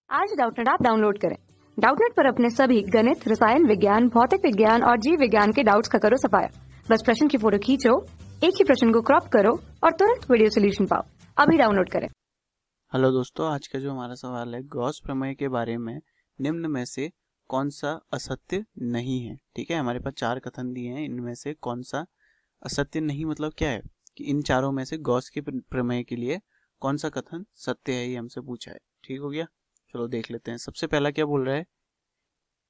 आज Doubtnut app download करें। Doubtnut पर अपने सभी गणित, रसायन विज्ञान, भौतिक विज्ञान और जीव विज्ञान के डाउट्स का करो सफाया। बस प्रश्न की फोटो खींचो, एक ही प्रश्न को क्रॉप करो और तुरंत वीडियो सोल्यूशन पाओ। अभी डाउनलोड करें। हेलो दोस्तों, आज का जो हमारा सवाल है गॉस प्रमेय के बारे में निम्न में से कौन सा असत्य नहीं है। ठीक है, हमारे पास 4 कथन दिए हैं, इनमें से कौन सा असत्य नहीं मतलब क्या है कि इन चारों में से गॉस के प्रमेय के लिए कौन सा कथन सत्य है, ये हमसे पूछा है। ठीक हो गया, चलो देख लेते हैं। सबसे पहला क्या बोल रहा है,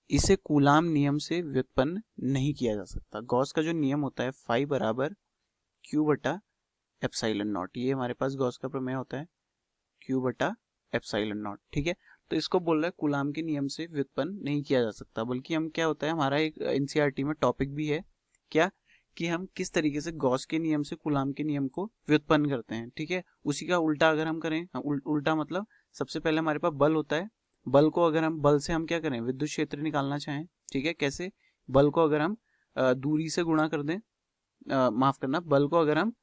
इसे कूलाम नियम से व्युत्पन्न नहीं किया जा सकता। गॉस का जो नियम होता है फाई बराबर क्यू बटा एप्सिलॉन नॉट, ये हमारे पास गॉस का प्रमेय होता है, क्यू बटा एप्सिलॉन नॉट। ठीक है, तो इसको बोल रहा है कूलाम के नियम से व्युत्पन्न नहीं किया जा सकता, बल्कि हम क्या होता है, हमारा एक एनसीईआरटी में टॉपिक भी है क्या कि हम किस तरीके से गॉस के नियम से कूलाम के नियम को व्युत्पन्न करते हैं। ठीक है, उसी का उल्टा अगर हम करें, उल्टा मतलब सबसे पहले हमारे पास बल होता है, बल को अगर हम बल से हम क्या करें, विद्युत क्षेत्र निकालना चाहें। ठीक है, कैसे, बल को अगर हम दूरी से गुणा कर दें, माफ करना, बल को अगर हम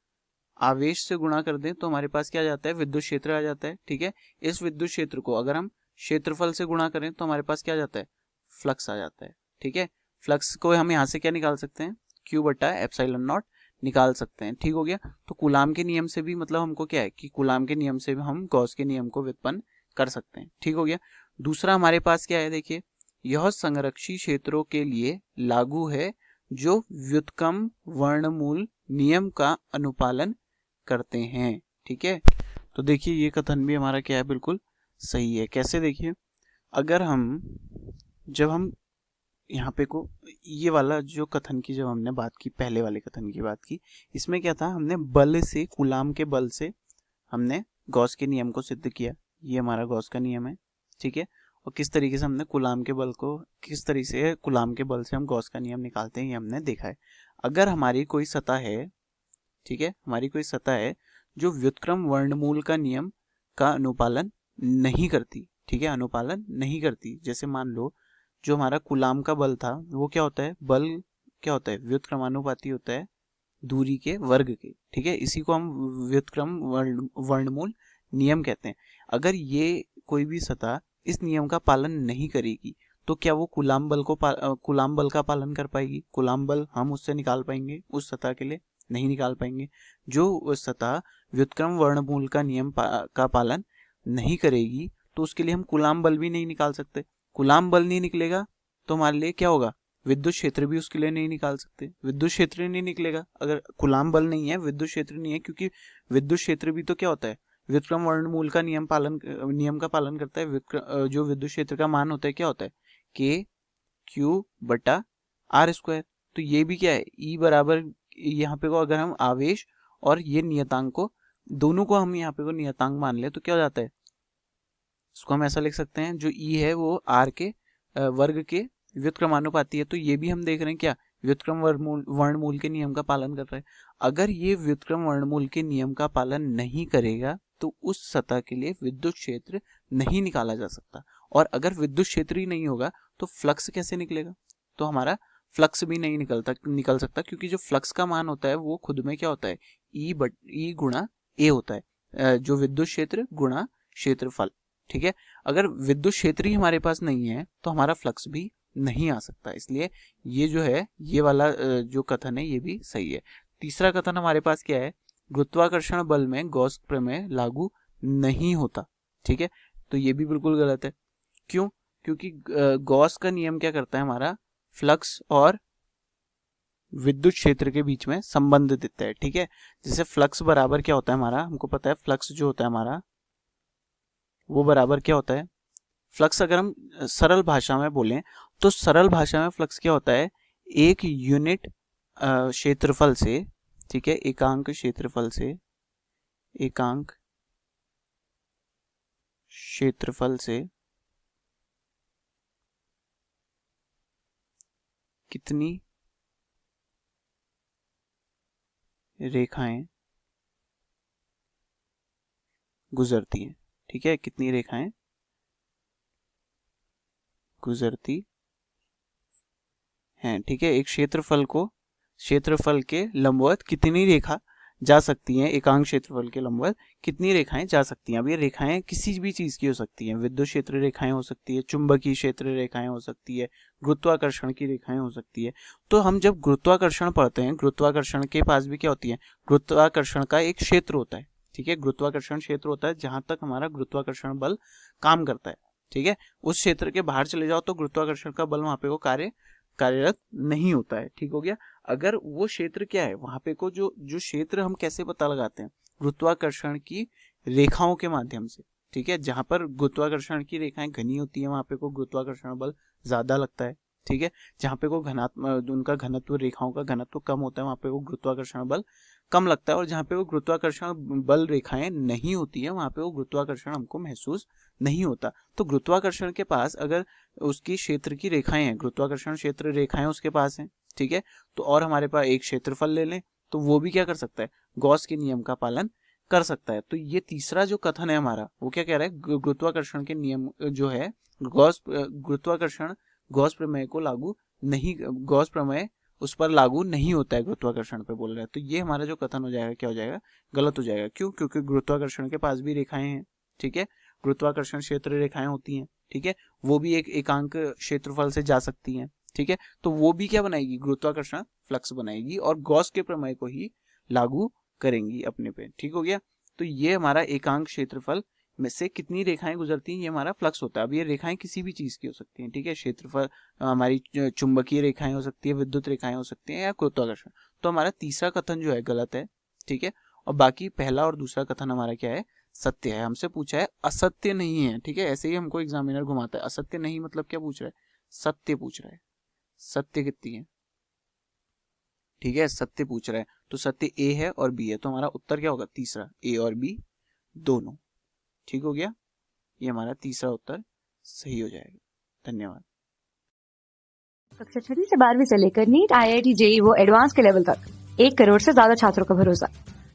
आवेश से गुणा कर दें तो हमारे पास क्या आ जाता है, विद्युत क्षेत्र आ जाता है। ठीक है, इस विद्युत क्षेत्र को अगर हम क्षेत्रफल से गुणा करें तो हमारे पास क्या आ जाता है, फ्लक्स आ जाता है। ठीक है, फ्लक्स को हम यहाँ से क्या निकाल सकते हैं, क्यू बटा एप्सिलॉन नॉट निकाल सकते हैं। ठीक हो गया, तो कूलाम के नियम से भी मतलब हमको क्या है कि कूलाम के नियम से भी हम गॉस के नियम को व्युत्पन्न कर सकते हैं। ठीक हो गया, दूसरा हमारे पास क्या है, देखिए, यह संरक्षी क्षेत्रों के लिए लागू है जो व्युत्क्रम वर्णमूल नियम का अनुपालन करते हैं। ठीक है, तो देखिए ये कथन भी हमारा क्या है, बिल्कुल सही है। कैसे, देखिए, अगर हम जब हम यहाँ पे को ये वाला जो कथन की जब हमने बात की, पहले वाले कथन की बात की, इसमें क्या था, हमने बल से, कूलाम के बल से हमने गॉस के नियम को सिद्ध किया। ये हमारा गॉस का नियम है। ठीक है, और किस तरीके से हमने कूलाम के बल को, किस तरीके से कूलाम के बल से हम गॉस का नियम निकालते हैं, ये हमने देखा है। अगर हमारी कोई सतह है, ठीक है, हमारी कोई सतह है जो व्युत्क्रम वर्णमूल का नियम का अनुपालन नहीं करती, ठीक है, अनुपालन नहीं करती, जैसे मान लो जो हमारा कूलाम का बल था वो क्या होता है, बल क्या होता है, व्युत्क्रमानुपाती होता है दूरी के वर्ग के। ठीक है, इसी को हम व्युत्क्रम वर्णमूल नियम कहते हैं। अगर ये कोई भी सतह इस नियम का पालन नहीं करेगी तो क्या वो कूलाम बल को कूलाम बल का पालन कर पाएगी, कूलाम बल हम उससे निकाल पाएंगे उस सतह के लिए, नहीं निकाल पाएंगे। जो सतह व्युत्क्रम वर्णमूल का नियम का पालन नहीं करेगी तो उसके लिए हम कूलाम बल भी नहीं निकाल सकते। कूलाम बल नहीं निकलेगा तो हमारे लिए क्या होगा, विद्युत क्षेत्र भी उसके लिए नहीं निकाल सकते, विद्युत क्षेत्र नहीं निकलेगा। अगर कूलाम बल नहीं है, विद्युत क्षेत्र नहीं है, क्योंकि विद्युत क्षेत्र भी तो क्या होता है, व्युत्क्रम वर्णमूल का नियम का पालन करता है। जो विद्युत क्षेत्र का मान होता है क्या होता है, के क्यू बटा आर स्क्वायर। तो ये भी क्या है, ई बराबर, यहाँ पे को अगर हम आवेश और ये नियतांक को, दोनों को हम यहाँ पे को नियतांक मान ले तो क्या हो जाता है, इसको हम ऐसा लिख सकते हैं, जो ई है वो आर के वर्ग के व्युत्क्रमानुपाती है। तो ये भी हम देख रहे हैं क्या, व्युत्क्रम वर्णमूल के नियम का पालन कर रहा है। अगर ये व्युत्क्रम वर्णमूल के नियम का पालन नहीं करेगा तो उस सतह के लिए विद्युत क्षेत्र नहीं निकाला जा सकता, और अगर विद्युत क्षेत्र ही नहीं होगा तो फ्लक्स कैसे निकलेगा, तो हमारा फ्लक्स भी नहीं निकल सकता, क्योंकि जो फ्लक्स का मान होता है वो खुद में क्या होता है, ई गुणा ए होता है, जो विद्युत क्षेत्र गुणा क्षेत्रफल। ठीक है, अगर विद्युत क्षेत्र ही हमारे पास नहीं है तो हमारा फ्लक्स भी नहीं आ सकता, इसलिए ये जो है, ये वाला जो कथन है ये भी सही है। तीसरा कथन हमारे पास क्या है, गुरुत्वाकर्षण बल में गॉस प्रमेय लागू नहीं होता। ठीक है, तो ये भी बिल्कुल गलत है। क्यों, क्योंकि गॉस का नियम क्या करता है, हमारा फ्लक्स और विद्युत क्षेत्र के बीच में संबंध देता है। ठीक है, जैसे फ्लक्स बराबर क्या होता है हमारा, हमको पता है फ्लक्स जो होता है हमारा वो बराबर क्या होता है, फ्लक्स अगर हम सरल भाषा में बोलें तो सरल भाषा में फ्लक्स क्या होता है, एक यूनिट क्षेत्रफल से, ठीक है, एकांक क्षेत्रफल से, एकांक क्षेत्रफल से कितनी रेखाएं गुजरती हैं। ठीक है, कितनी रेखाएं गुजरती हैं। ठीक है, एक क्षेत्रफल के लंबवत कितनी रेखा जा सकती हैं, एकांक क्षेत्रफल के लंबवत कितनी रेखाएं जा सकती हैं। अब ये रेखाएं किसी भी चीज की हो सकती हैं, विद्युत क्षेत्र रेखाएं हो सकती है, चुंबकीय क्षेत्र रेखाएं हो सकती है, गुरुत्वाकर्षण की रेखाएं हो सकती है। तो हम जब गुरुत्वाकर्षण पढ़ते हैं, गुरुत्वाकर्षण के पास भी क्या होती है, गुरुत्वाकर्षण का एक क्षेत्र होता है, ठीक है, गुरुत्वाकर्षण क्षेत्र होता है जहां तक हमारा गुरुत्वाकर्षण बल काम करता है, ठीक है। उस क्षेत्र के बाहर चले जाओ तो गुरुत्वाकर्षण का बल वहां पे को कार्यरत नहीं होता है, ठीक हो गया। अगर वो क्षेत्र क्या है वहां पे को जो क्षेत्र हम कैसे पता लगाते हैं, गुरुत्वाकर्षण की रेखाओं के माध्यम से, ठीक है। जहां पर गुरुत्वाकर्षण की रेखाएं घनी होती है वहां पे को गुरुत्वाकर्षण बल ज्यादा लगता है, ठीक है। जहां पे को उनका घनत्व, रेखाओं का घनत्व कम होता है वहां पे को गुरुत्वाकर्षण बल कम लगता है, और जहां पे वो गुरुत्वाकर्षण बल रेखाएं नहीं होती है वहां पे वो गुरुत्वाकर्षण हमको महसूस नहीं होता। तो गुरुत्वाकर्षण के पास अगर उसकी क्षेत्र की रेखाएं हैं, गुरुत्वाकर्षण क्षेत्र रेखाएं उसके पास हैं, ठीक है, तो और हमारे पास एक क्षेत्रफल ले लें तो वो भी क्या कर सकता है, गॉस के नियम का पालन कर सकता है। तो ये तीसरा जो कथन है हमारा वो क्या कह रहा है, गुरुत्वाकर्षण के नियम जो है गुरुत्वाकर्षण गॉस प्रमेय को लागू नहीं, गॉस प्रमेय उस पर लागू नहीं होता है गुरुत्वाकर्षण पे बोल रहा है। तो ये हमारा जो कथन हो जाएगा क्या हो जाएगा, गलत हो जाएगा। क्यों? क्योंकि गुरुत्वाकर्षण के पास भी रेखाएं हैं, ठीक है, गुरुत्वाकर्षण क्षेत्र रेखाएं होती हैं, ठीक है, वो भी एक एकांक क्षेत्रफल से जा सकती हैं, ठीक है। तो वो भी क्या बनाएगी, गुरुत्वाकर्षण फ्लक्स बनाएगी और गॉस के प्रमेय को ही लागू करेंगी अपने पे, ठीक हो गया। तो ये हमारा एकांक क्षेत्रफल में से कितनी रेखाएं गुजरती हैं, ये हमारा फ्लक्स होता है। अब ये रेखाएं किसी भी चीज की हो सकती हैं, ठीक है, क्षेत्रफल हमारी चुंबकीय रेखाएं हो सकती है, विद्युत रेखाएं हो सकती हैं, या गुरुत्वाकर्षण। तो हमारा तीसरा कथन जो है गलत है, ठीक है। और बाकी पहला और दूसरा कथन हमारा क्या है, सत्य है। हमसे पूछा है असत्य नहीं है, ठीक है, ऐसे ही हमको एग्जामिनर घुमाता है। असत्य नहीं मतलब क्या पूछ रहा है, सत्य पूछ रहा है, सत्य कितनी है, ठीक है, सत्य पूछ रहा है। तो सत्य ए है और बी है, तो हमारा उत्तर क्या होगा, तीसरा, ए और बी दोनों, ठीक हो गया। ये हमारा तीसरा उत्तर सही हो जाएगा। धन्यवाद। कक्षा 6 से 12वीं से लेकर नीट, IIT, JEE वो एडवांस के लेवल तक 1 करोड़ से ज्यादा छात्रों का भरोसा।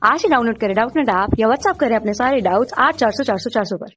आज ही डाउनलोड करें डाउटनेट ऐप या व्हाट्सएप करें अपने सारे डाउट्स 8400 400 400 पर।